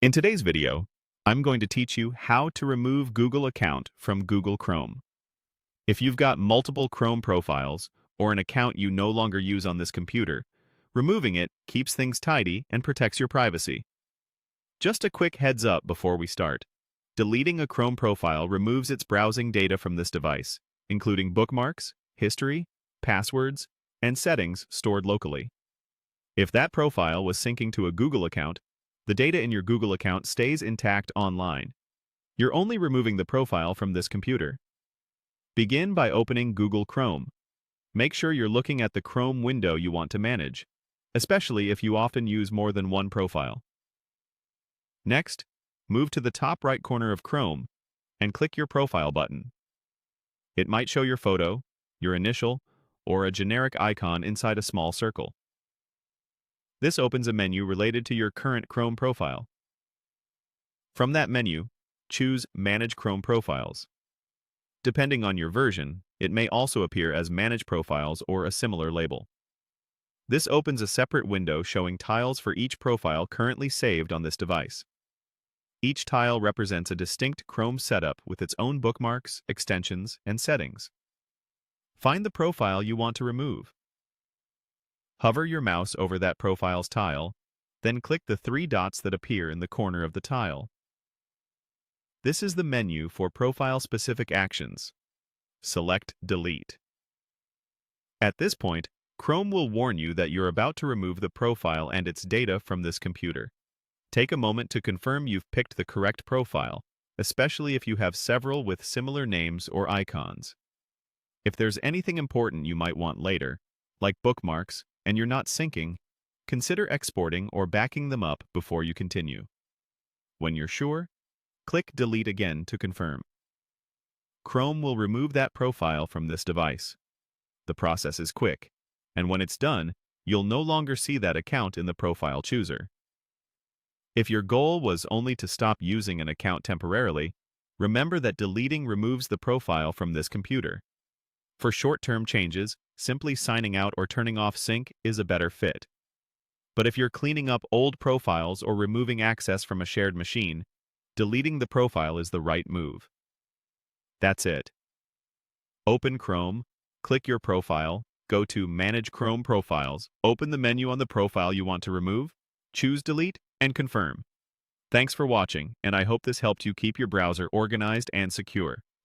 In today's video, I'm going to teach you how to remove Google account from Google Chrome. If you've got multiple Chrome profiles or an account you no longer use on this computer, removing it keeps things tidy and protects your privacy. Just a quick heads up before we start. Deleting a Chrome profile removes its browsing data from this device, including bookmarks, history, passwords, and settings stored locally. If that profile was syncing to a Google account, the data in your Google account stays intact online. You're only removing the profile from this computer. Begin by opening Google Chrome. Make sure you're looking at the Chrome window you want to manage, especially if you often use more than one profile. Next, move to the top right corner of Chrome and click your Profile button. It might show your photo, your initial, or a generic icon inside a small circle. This opens a menu related to your current Chrome profile. From that menu, choose Manage Chrome Profiles. Depending on your version, it may also appear as Manage Profiles or a similar label. This opens a separate window showing tiles for each profile currently saved on this device. Each tile represents a distinct Chrome setup with its own bookmarks, extensions, and settings. Find the profile you want to remove. Hover your mouse over that profile's tile, then click the three dots that appear in the corner of the tile. This is the menu for profile-specific actions. Select Delete. At this point, Chrome will warn you that you're about to remove the profile and its data from this computer. Take a moment to confirm you've picked the correct profile, especially if you have several with similar names or icons. If there's anything important you might want later, like bookmarks, and you're not syncing, consider exporting or backing them up before you continue. When you're sure, click Delete again to confirm. Chrome will remove that profile from this device. The process is quick, and when it's done, you'll no longer see that account in the profile chooser. If your goal was only to stop using an account temporarily, remember that deleting removes the profile from this computer. For short-term changes, simply signing out or turning off sync is a better fit. But if you're cleaning up old profiles or removing access from a shared machine, deleting the profile is the right move. That's it. Open Chrome, click your profile, go to Manage Chrome Profiles, open the menu on the profile you want to remove, choose Delete, and confirm. Thanks for watching, and I hope this helped you keep your browser organized and secure.